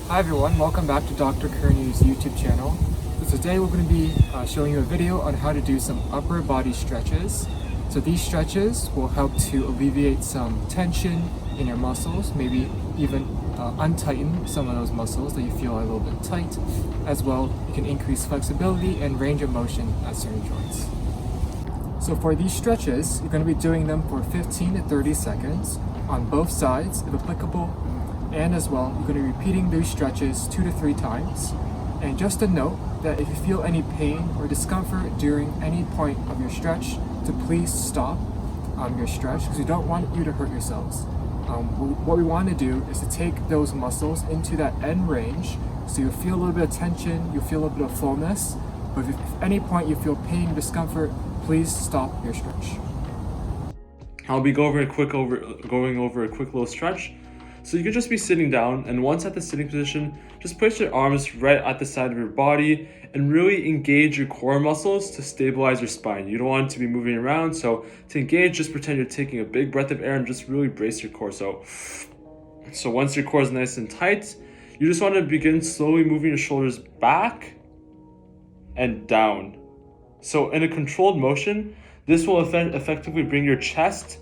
Hi everyone, welcome back to Dr. Kearney's YouTube channel. So today we're going to be showing you a video on how to do some upper body stretches. So these stretches will help to alleviate some tension in your muscles, maybe even untighten some of those muscles that you feel are a little bit tight. As well, you can increase flexibility and range of motion at certain joints. So for these stretches, you're going to be doing them for 15 to 30 seconds on both sides, if applicable. And as well, you're going to be repeating these stretches 2 to 3 times. And just a note that if you feel any pain or discomfort during any point of your stretch, to please stop your stretch because we don't want you to hurt yourselves. What we want to do is to take those muscles into that end range, so you'll feel a little bit of tension, you'll feel a little bit of fullness, but if at any point you feel pain or discomfort, please stop your stretch. I'll be going over a quick little stretch. So you could just be sitting down, and once at the sitting position, just place your arms right at the side of your body and really engage your core muscles to stabilize your spine. You don't want it to be moving around, so to engage, just pretend you're taking a big breath of air and just really brace your core. So once your core is nice and tight, you just want to begin slowly moving your shoulders back and down. So in a controlled motion, this will effectively bring your chest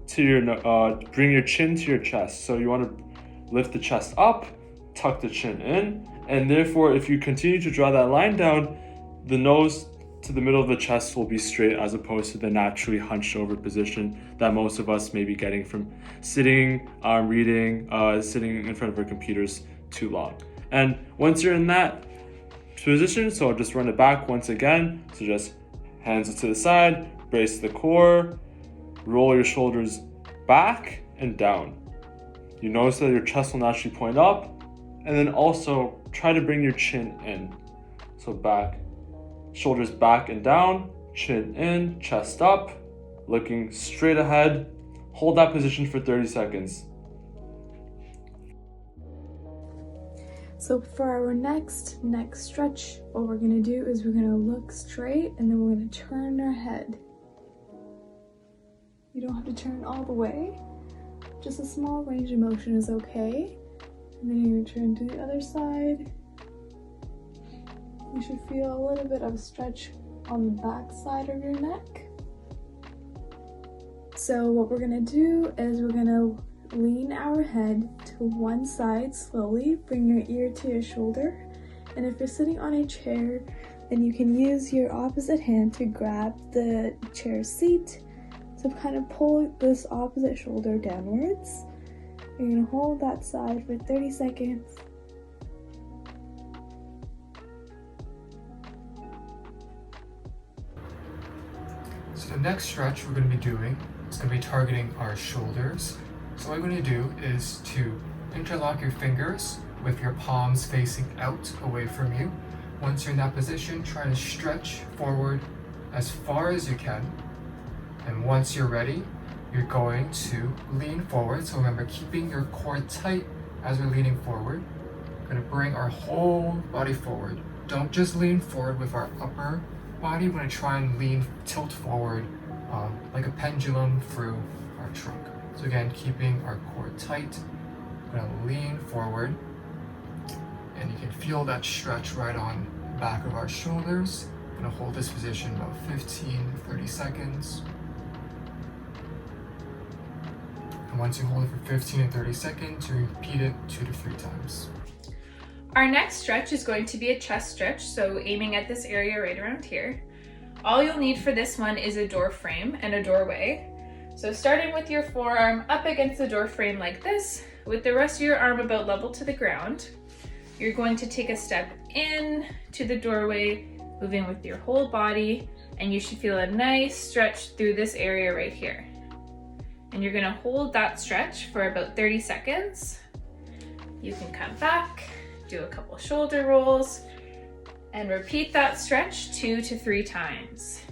to bring your chin to your chest. So you want to lift the chest up, tuck the chin in, and therefore if you continue to draw that line down, the nose to the middle of the chest will be straight as opposed to the naturally hunched over position that most of us may be getting from sitting, reading, sitting in front of our computers too long. And once you're in that position, so I'll just run it back once again. So just hands to the side, brace the core, roll your shoulders back and down. You notice that your chest will naturally point up, and then also try to bring your chin in. So back, shoulders back and down, chin in, chest up, looking straight ahead. Hold that position for 30 seconds. So for our next stretch, what we're gonna do is we're gonna look straight and then we're gonna turn our head. You don't have to turn all the way. Just a small range of motion is okay. And then you're gonna turn to the other side. You should feel a little bit of a stretch on the back side of your neck. So what we're gonna do is we're gonna lean our head to one side slowly, bring your ear to your shoulder. And if you're sitting on a chair, then you can use your opposite hand to grab the chair seat. So kind of pull this opposite shoulder downwards. You're gonna hold that side for 30 seconds. So the next stretch we're going to be doing is going to be targeting our shoulders. So what we're going to do is to interlock your fingers with your palms facing out away from you. Once you're in that position, try to stretch forward as far as you can. And once you're ready, you're going to lean forward. So remember, keeping your core tight as we're leaning forward. We're going to bring our whole body forward. Don't just lean forward with our upper body. We're going to try and tilt forward like a pendulum through our trunk. So again, keeping our core tight. We're going to lean forward. And you can feel that stretch right on the back of our shoulders. I'm going to hold this position about 15 to 30 seconds. And once you hold it for 15 and 30 seconds, you repeat it 2 to 3 times. Our next stretch is going to be a chest stretch, so aiming at this area right around here. All you'll need for this one is a door frame and a doorway. So starting with your forearm up against the door frame like this, with the rest of your arm about level to the ground, you're going to take a step in to the doorway, moving with your whole body, and you should feel a nice stretch through this area right here. And you're gonna hold that stretch for about 30 seconds. You can come back, do a couple shoulder rolls, and repeat that stretch 2 to 3 times.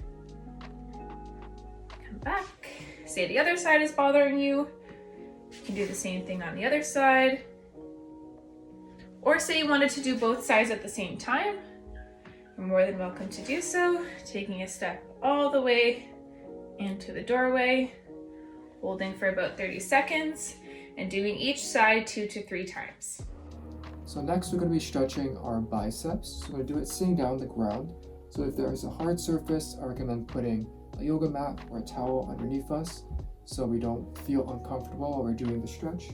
Come back, say the other side is bothering you. You can do the same thing on the other side. Or say you wanted to do both sides at the same time. You're more than welcome to do so, taking a step all the way into the doorway, holding for about 30 seconds, and doing each side 2 to 3 times. So next we're going to be stretching our biceps. So we're going to do it sitting down on the ground. So if there is a hard surface, I recommend putting a yoga mat or a towel underneath us so we don't feel uncomfortable while we're doing the stretch.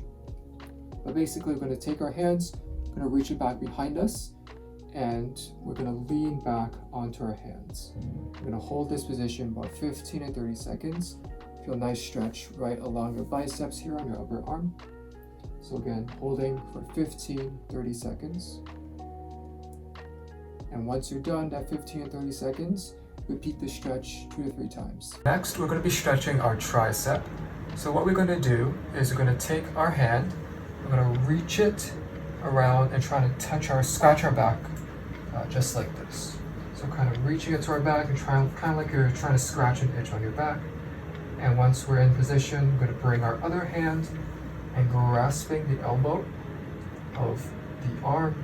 But basically we're going to take our hands, we're going to reach it back behind us, and we're going to lean back onto our hands. We're going to hold this position about 15 to 30 seconds. Feel a nice stretch right along your biceps here on your upper arm. So again, holding for 15-30 seconds. And once you're done that 15 to 30 seconds, repeat the stretch 2 to 3 times. Next, we're going to be stretching our tricep. So what we're going to do is we're going to take our hand, we're going to reach it around and try to scratch our back just like this. So kind of reaching it to our back and kind of like you're trying to scratch an itch on your back. And once we're in position, we're going to bring our other hand and grasping the elbow of the arm,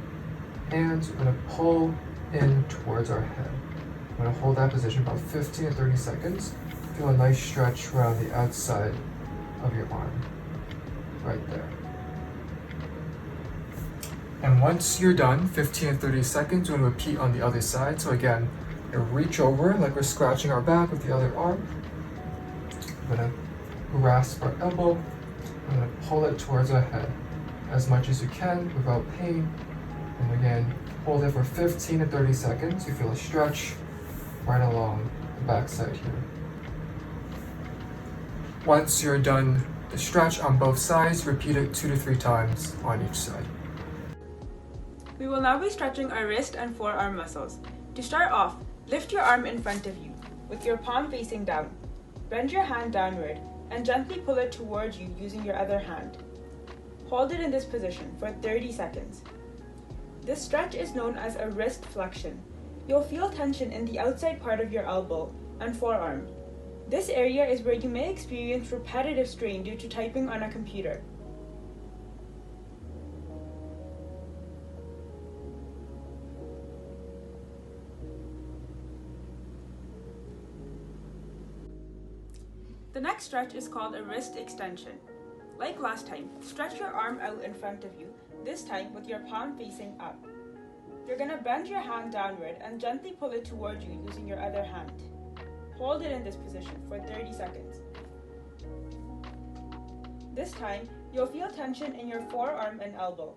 and we're going to pull in towards our head. I'm going to hold that position about 15 to 30 seconds. Feel a nice stretch around the outside of your arm, right there. And once you're done, 15 to 30 seconds, we're going to repeat on the other side. So again, you reach over like we're scratching our back with the other arm. We're going to grasp our elbow. I'm going to pull it towards our head as much as you can without pain. And again, hold it for 15 to 30 seconds. You feel a stretch right along the backside here. Once you're done the stretch on both sides, repeat it 2 to 3 times on each side. We will now be stretching our wrist and forearm muscles. To start off, lift your arm in front of you with your palm facing down. Bend your hand downward and gently pull it towards you using your other hand. Hold it in this position for 30 seconds. This stretch is known as a wrist flexion. You'll feel tension in the outside part of your elbow and forearm. This area is where you may experience repetitive strain due to typing on a computer. The next stretch is called a wrist extension. Like last time, stretch your arm out in front of you, this time with your palm facing up. You're going to bend your hand downward and gently pull it towards you using your other hand. Hold it in this position for 30 seconds. This time, you'll feel tension in your forearm and elbow.